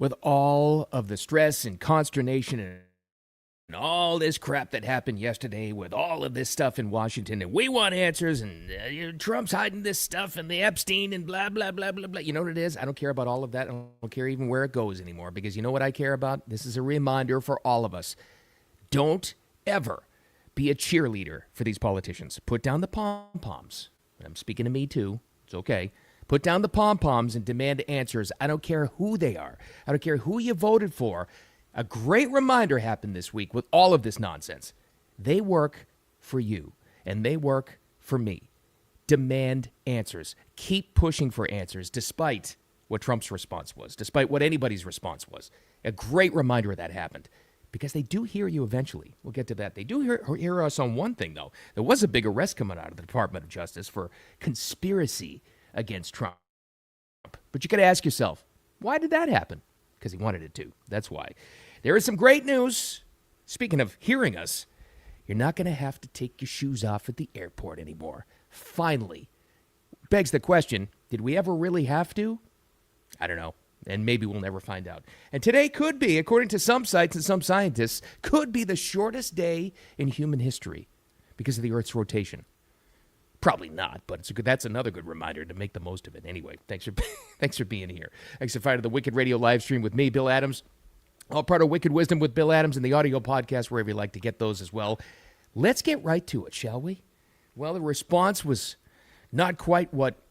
with all of the stress and consternation and all this crap that happened yesterday with all of this stuff in Washington, and we want answers, and Trump's hiding this stuff, and the Epstein, and blah, blah, blah, blah, blah. You know what it is? I don't care about all of that. I don't care even where it goes anymore, because you know what I care about? This is a reminder for all of us. Don't ever be a cheerleader for these politicians. Put down the Pom Poms. I'm speaking to me, too. It's okay. Put down the Pom Poms and demand answers. I don't care who they are. I don't care who you voted for. A great reminder happened this week with all of this nonsense. They work for you, and they work for me. Demand answers. Keep pushing for answers, despite what Trump's response was, despite what anybody's response was. A great reminder that happened, because they do hear you eventually. We'll get to that. They do hear us on one thing, though. There was a big arrest coming out of the Department of Justice for conspiracy against Trump. But you got to ask yourself, why did that happen? Because he wanted it to. That's why. There is some great news. Speaking of hearing us, you're not going to have to take your shoes off at the airport anymore. Finally. Begs the question, did we ever really have to? I don't know. And maybe we'll never find out. And today could be, according to some sites and some scientists, could be the shortest day in human history because of the Earth's rotation. Probably not, but that's another good reminder to make the most of it. Anyway, thanks for being here. Thanks for finding the Wicked Radio live stream with me, Bill Adams. All part of Wicked Wisdom with Bill Adams and the audio podcast, wherever you like to get those as well. Let's get right to it, shall we? Well, the response was not quite what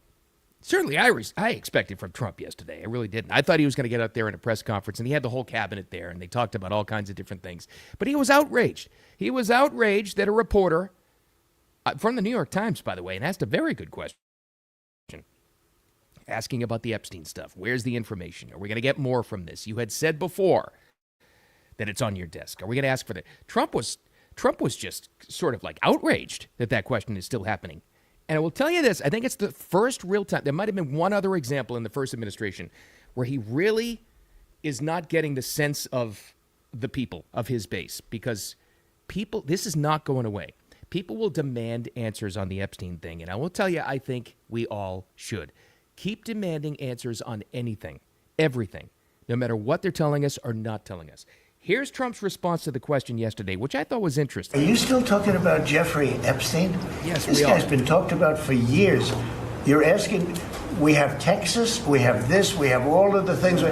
certainly I expected from Trump yesterday. I really didn't. I thought he was going to get up there in a press conference, and he had the whole cabinet there, and they talked about all kinds of different things. But he was outraged. He was outraged that a reporter from the New York Times, by the way, and asked a very good question, asking about the Epstein stuff. Where's the information? Are we going to get more from this? You had said before that it's on your desk. Are we going to ask for that? Trump was just sort of like outraged that question is still happening. And I will tell you this, I think it's the first real time. There might have been one other example in the first administration where he really is not getting the sense of the people, of his base, because this is not going away. People will demand answers on the Epstein thing, and I will tell you, I think we all should. Keep demanding answers on anything, everything, no matter what they're telling us or not telling us. Here's Trump's response to the question yesterday, which I thought was interesting. Are you still talking about Jeffrey Epstein? Yes, this guy's been talked about for years. You're asking, we have Texas, we have this, we have all of the things.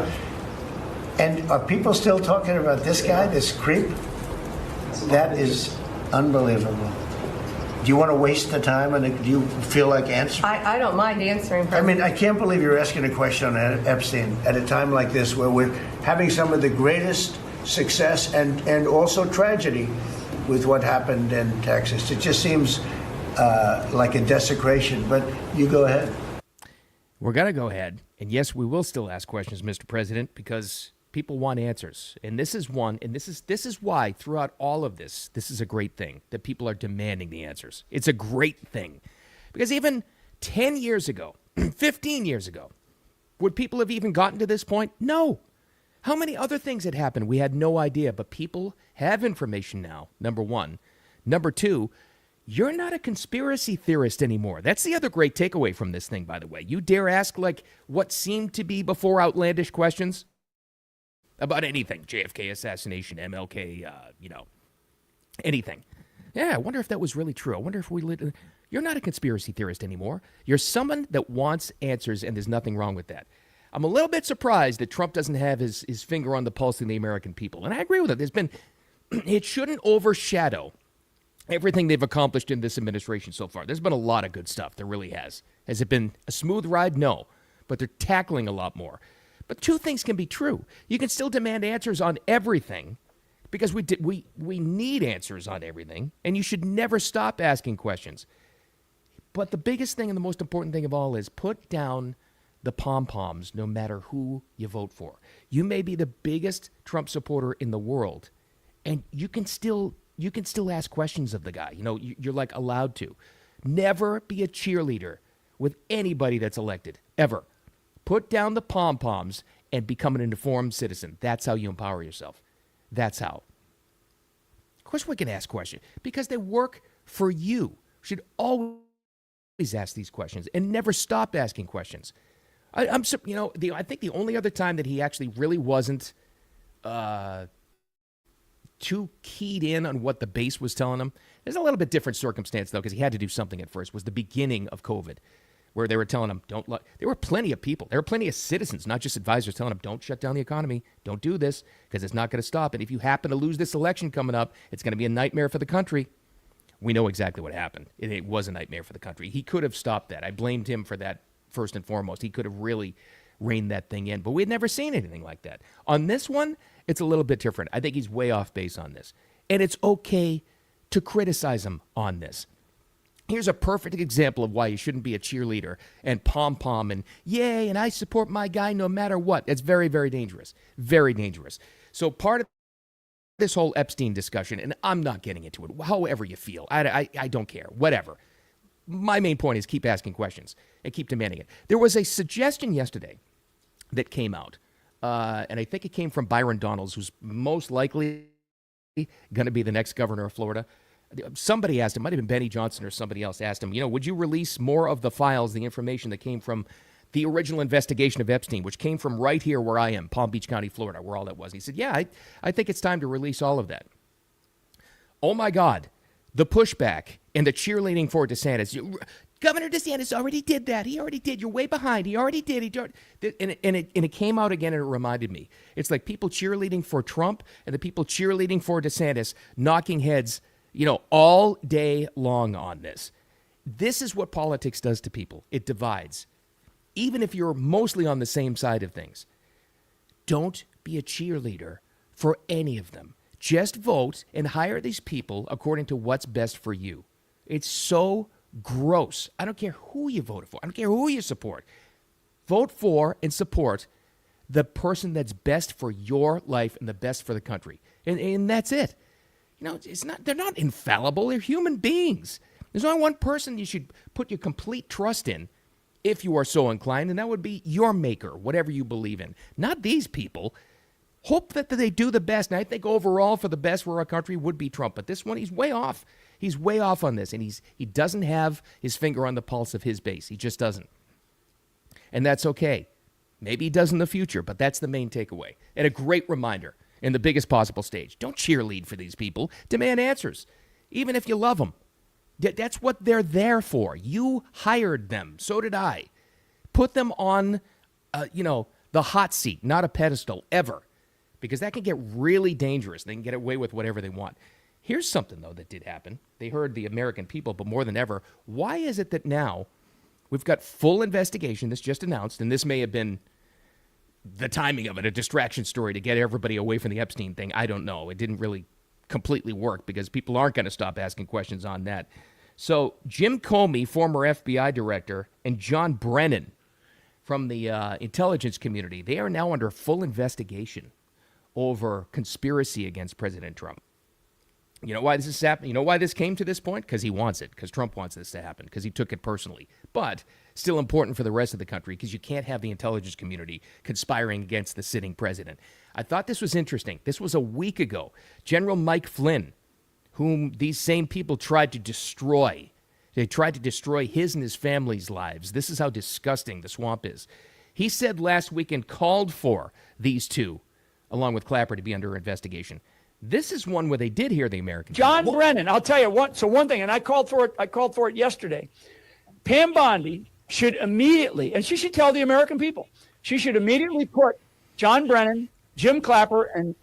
And are people still talking about this guy, this creep? That is unbelievable. Do you want to waste the time, and do you feel like answering? I don't mind answering. I mean, I can't believe you're asking a question on Epstein at a time like this where we're having some of the greatest success and also tragedy with what happened in Texas. It just seems like a desecration, but you go ahead. We're going to go ahead, and yes, we will still ask questions, Mr. President, because people want answers. And this is one, and this is why throughout all of this is a great thing, that people are demanding the answers. It's a great thing. Because even 10 years ago, 15 years ago, would people have even gotten to this point? No. How many other things had happened? We had no idea, but people have information now, number one. Number two, you're not a conspiracy theorist anymore. That's the other great takeaway from this thing, by the way. You dare ask, like, what seemed to be before outlandish questions about anything. JFK assassination, MLK, anything. Yeah, I wonder if that was really true. I wonder if you're not a conspiracy theorist anymore. You're someone that wants answers, and there's nothing wrong with that. I'm a little bit surprised that Trump doesn't have his finger on the pulse of the American people. And I agree with it. It shouldn't overshadow everything they've accomplished in this administration so far. There's been a lot of good stuff. There really has. Has it been a smooth ride? No. But they're tackling a lot more. But two things can be true. You can still demand answers on everything because we need answers on everything. And you should never stop asking questions. But the biggest thing and the most important thing of all is put down the Pom Poms, no matter who you vote for. You may be the biggest Trump supporter in the world, and you can still ask questions of the guy. You know, you're like allowed to. Never be a cheerleader with anybody that's elected, ever. Put down the Pom Poms and become an informed citizen. That's how you empower yourself. That's how. Of course, we can ask questions because they work for you. You should always ask these questions and never stop asking questions. I think the only other time that he actually really wasn't too keyed in on what the base was telling him. There's a little bit different circumstance, though, because he had to do something at first, was the beginning of COVID, where they were telling him, there were plenty of people. There were plenty of citizens, not just advisors, telling him, don't shut down the economy. Don't do this, because it's not going to stop. And if you happen to lose this election coming up, it's going to be a nightmare for the country. We know exactly what happened. It was a nightmare for the country. He could have stopped that. I blamed him for that first and foremost. He could have really reined that thing in. But we had never seen anything like that. On this one, it's a little bit different. I think he's way off base on this. And it's okay to criticize him on this. Here's a perfect example of why you shouldn't be a cheerleader and pom-pom and yay, and I support my guy no matter what. It's very, very dangerous. Very dangerous. So part of this whole Epstein discussion, and I'm not getting into it, however you feel. I don't care. Whatever. My main point is keep asking questions and keep demanding it. There was a suggestion yesterday that came out, and I think it came from Byron Donalds, who's most likely going to be the next governor of Florida. Somebody asked him, might have been Benny Johnson or somebody else asked him, would you release more of the files, the information that came from the original investigation of Epstein, which came from right here where I am, Palm Beach County, Florida, where all that was. And he said, yeah, I think it's time to release all of that. Oh, my God. The pushback and the cheerleading for DeSantis. Governor DeSantis already did that. He already did. You're way behind. He already did. And it came out again, and it reminded me. It's like people cheerleading for Trump and the people cheerleading for DeSantis, knocking heads, all day long on this. This is what politics does to people. It divides. Even if you're mostly on the same side of things. Don't be a cheerleader for any of them. Just vote and hire these people according to what's best for you. It's so gross. I don't care who you voted for. I don't care who you support. Vote for and support the person that's best for your life and the best for the country. And that's it. They're not infallible. They're human beings. There's only one person you should put your complete trust in if you are so inclined, and that would be your maker, whatever you believe in. Not these people. Hope that they do the best. And I think overall for the best for our country would be Trump. But this one, he's way off. He's way off on this. And he doesn't have his finger on the pulse of his base. He just doesn't. And that's okay. Maybe he does in the future, but that's the main takeaway. And a great reminder in the biggest possible stage. Don't cheerlead for these people. Demand answers, even if you love them. That's what they're there for. You hired them. So did I. Put them on, the hot seat, not a pedestal, ever. Because that can get really dangerous. They can get away with whatever they want. Here's something, though, that did happen. They heard the American people, but more than ever, why is it that now we've got full investigation, this just announced, and this may have been the timing of it, a distraction story to get everybody away from the Epstein thing. I don't know. It didn't really completely work because people aren't going to stop asking questions on that. So Jim Comey, former FBI director, and John Brennan from the intelligence community, they are now under full investigation over conspiracy against President Trump. You know why this is happening? You know why this came to this point? Because he wants it. Because Trump wants this to happen. Because he took it personally. But still important for the rest of the country because you can't have the intelligence community conspiring against the sitting president. I thought this was interesting. This was a week ago. General Mike Flynn, whom these same people tried to destroy. They tried to destroy his and his family's lives. This is how disgusting the swamp is. He said last week and called for these two, along with Clapper, to be under investigation. This is one where they did hear the American John people. Brennan, I'll tell you what. So one thing, and I called for it yesterday. Pam Bondi should immediately, and she should tell the American people, she should immediately put John Brennan, Jim Clapper, and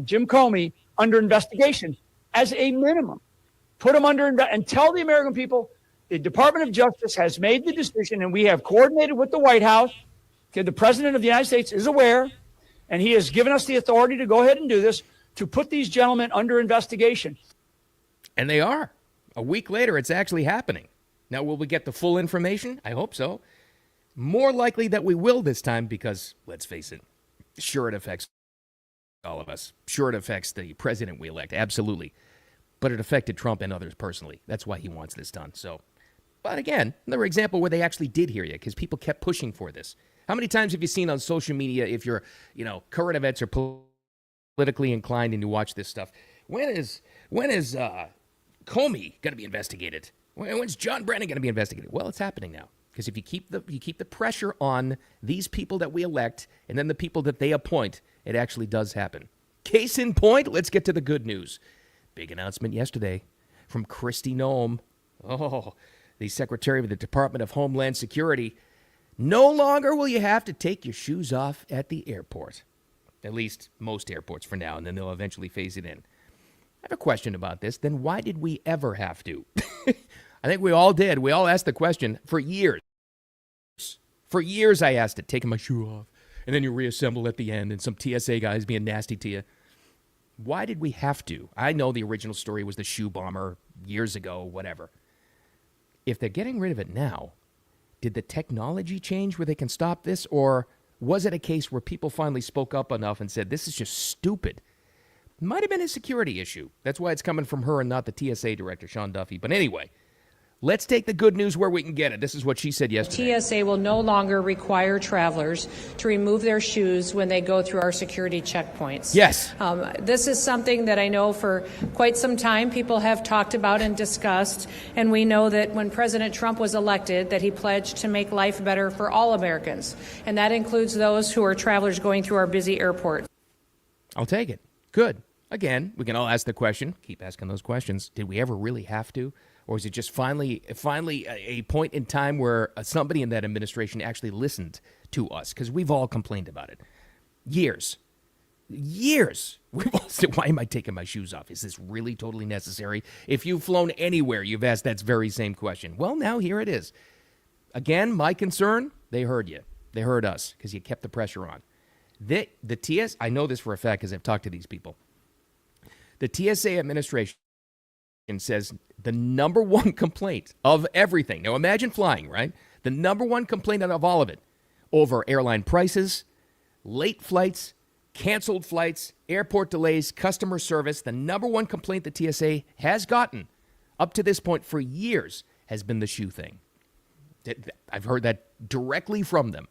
Jim Comey under investigation as a minimum. Put them under and tell the American people the Department of Justice has made the decision, and we have coordinated with the White House. Okay, the President of the United States is aware. And he has given us the authority to go ahead and do this, to put these gentlemen under investigation. And they are. A week later, it's actually happening. Now, will we get the full information? I hope so. More likely that we will this time because, let's face it, sure it affects all of us. Sure it affects the president we elect, absolutely. But it affected Trump and others personally. That's why he wants this done. So, but again, another example where they actually did hear you because people kept pushing for this. How many times have you seen on social media, if you're, current events are politically inclined and you watch this stuff, when is Comey going to be investigated? When's John Brennan going to be investigated? Well, it's happening now. Because if you keep the pressure on these people that we elect and then the people that they appoint, it actually does happen. Case in point, let's get to the good news. Big announcement yesterday from Kristi Noem, the Secretary of the Department of Homeland Security. No longer will you have to take your shoes off at the airport. At least most airports for now, and then they'll eventually phase it in. I have a question about this. Then why did we ever have to? I think we all did. We all asked the question for years. For years I asked it, taking my shoe off, and then you reassemble at the end, and some TSA guys being nasty to you. Why did we have to? I know the original story was the shoe bomber years ago, whatever. If they're getting rid of it now, did the technology change where they can stop this, or was it a case where people finally spoke up enough and said, this is just stupid? It might have been a security issue. That's why it's coming from her and not the TSA director, Sean Duffy. But anyway, let's take the good news where we can get it. This is what she said yesterday. TSA will no longer require travelers to remove their shoes when they go through our security checkpoints. Yes. This is something that I know for quite some time people have talked about and discussed, and we know that when President Trump was elected that he pledged to make life better for all Americans, and that includes those who are travelers going through our busy airports. I'll take it. Good. Again, we can all ask the question, keep asking those questions. Did we ever really have to? Or is it just finally a point in time where somebody in that administration actually listened to us? Because we've all complained about it. Years. We've all said, why am I taking my shoes off? Is this really totally necessary? If you've flown anywhere, you've asked that very same question. Well, now here it is. Again, my concern, they heard you. They heard us because you kept the pressure on. The TS, I know this for a fact because I've talked to these people. The TSA administration says the number one complaint of everything. Now imagine flying, right? The number one complaint of all of it over airline prices, late flights, canceled flights, airport delays, customer service. The number one complaint the TSA has gotten up to this point for years has been the shoe thing. I've heard that directly from them.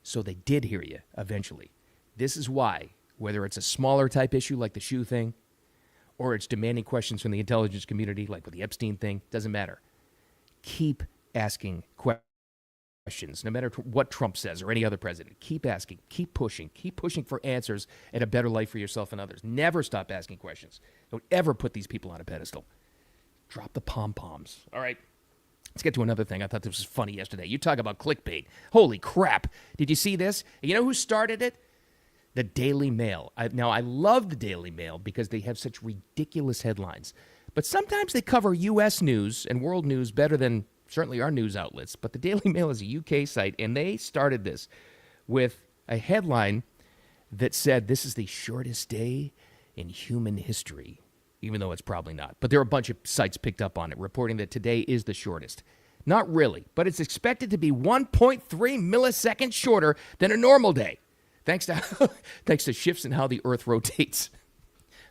So they did hear you eventually. This is why, whether it's a smaller type issue like the shoe thing, or it's demanding questions from the intelligence community, like with the Epstein thing, doesn't matter. Keep asking questions, no matter what Trump says or any other president. Keep asking, keep pushing for answers and a better life for yourself and others. Never stop asking questions. Don't ever put these people on a pedestal. Drop the Pom Poms. All right, let's get to another thing. I thought this was funny yesterday. You talk about clickbait. Holy crap. Did you see this? You know who started it? The Daily Mail. Now, I love the Daily Mail because they have such ridiculous headlines. But sometimes they cover U.S. news and world news better than certainly our news outlets. But the Daily Mail is a U.K. site, and they started this with a headline that said, this is the shortest day in human history, even though it's probably not. But there are a bunch of sites picked up on it, reporting that today is the shortest. Not really, but it's expected to be 1.3 milliseconds shorter than a normal day. Thanks to shifts in how the Earth rotates.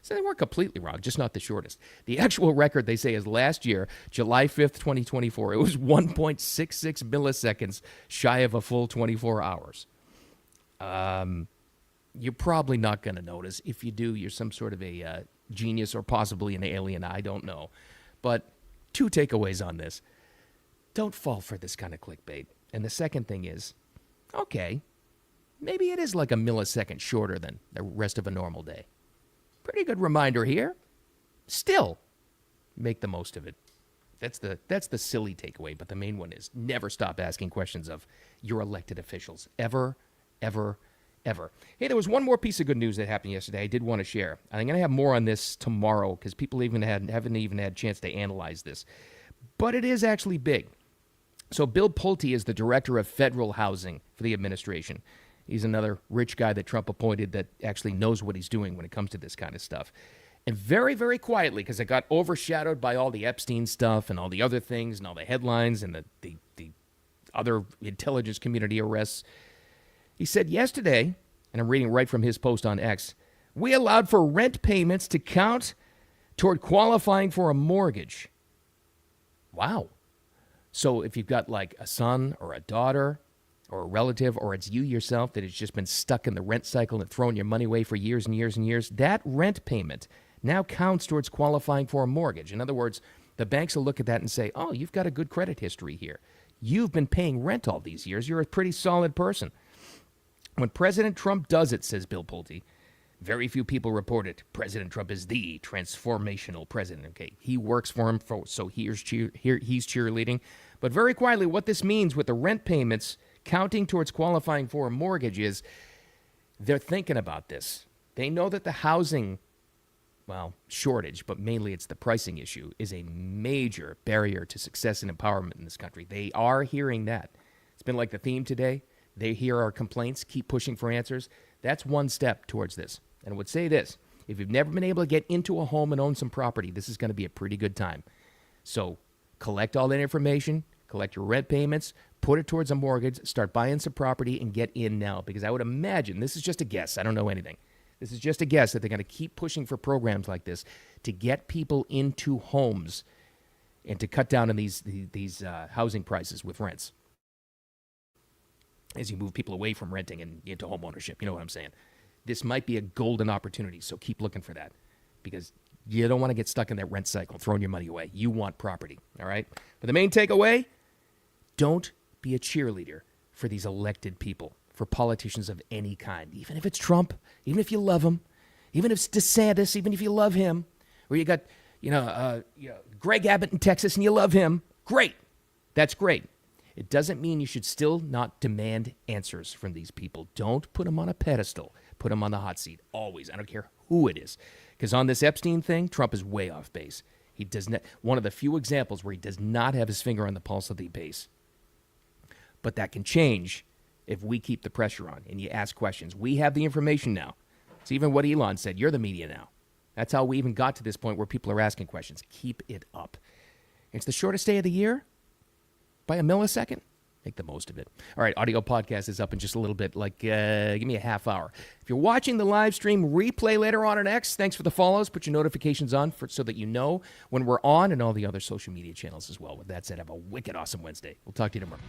So they weren't completely wrong, just not the shortest. The actual record, they say, is last year, July 5th, 2024. It was 1.66 milliseconds shy of a full 24 hours. You're probably not going to notice. If you do, you're some sort of a genius or possibly an alien. I don't know. But two takeaways on this. Don't fall for this kind of clickbait. And the second thing is, okay, maybe it is like a millisecond shorter than the rest of a normal day. Pretty good reminder here. Still, make the most of it. That's the silly takeaway, but the main one is never stop asking questions of your elected officials. Ever, ever, ever. Hey, there was one more piece of good news that happened yesterday I did want to share. I'm going to have more on this tomorrow because people haven't even had a chance to analyze this. But it is actually big. So Bill Pulte is the director of federal housing for the administration. He's another rich guy that Trump appointed that actually knows what he's doing when it comes to this kind of stuff. And very, very quietly, because it got overshadowed by all the Epstein stuff and all the other things and all the headlines and the other intelligence community arrests, he said yesterday, and I'm reading right from his post on X, we allowed for rent payments to count toward qualifying for a mortgage. Wow. So if you've got like a son or a daughter or a relative, or it's you yourself that has just been stuck in the rent cycle and thrown your money away for years and years and years, that rent payment now counts towards qualifying for a mortgage. In other words, the banks will look at that and say, oh, you've got a good credit history here. You've been paying rent all these years. You're a pretty solid person. When President Trump does it, says Bill Pulte, very few people report it. President Trump is the transformational president. Okay, he works for him, so he's cheerleading. But very quietly, what this means with the rent payments counting towards qualifying for a mortgage is they're thinking about this. They know that the housing, shortage, but mainly it's the pricing issue, is a major barrier to success and empowerment in this country. They are hearing that. It's been like the theme today. They hear our complaints, keep pushing for answers. That's one step towards this. And I would say this, if you've never been able to get into a home and own some property, this is going to be a pretty good time. So collect all that information, collect your rent payments, put it towards a mortgage, start buying some property, and get in now. Because I would imagine, this is just a guess, I don't know anything. This is just a guess that they're going to keep pushing for programs like this to get people into homes and to cut down on these housing prices with rents as you move people away from renting and into home ownership. You know what I'm saying? This might be a golden opportunity, so keep looking for that because you don't want to get stuck in that rent cycle, throwing your money away. You want property, all right? But the main takeaway, don't be a cheerleader for these elected people, for politicians of any kind, even if it's Trump, even if you love him, even if it's DeSantis, even if you love him, or you got, Greg Abbott in Texas and you love him. Great. That's great. It doesn't mean you should still not demand answers from these people. Don't put them on a pedestal. Put them on the hot seat. Always. I don't care who it is. Because on this Epstein thing, Trump is way off base. He does not. One of the few examples where he does not have his finger on the pulse of the base. But that can change if we keep the pressure on and you ask questions. We have the information now. It's even what Elon said. You're the media now. That's how we even got to this point where people are asking questions. Keep it up. It's the shortest day of the year by a millisecond. Make the most of it. All right, audio podcast is up in just a little bit, give me a half hour. If you're watching the live stream replay later on X, thanks for the follows. Put your notifications on so that you know when we're on and all the other social media channels as well. With that said, have a wicked awesome Wednesday. We'll talk to you tomorrow.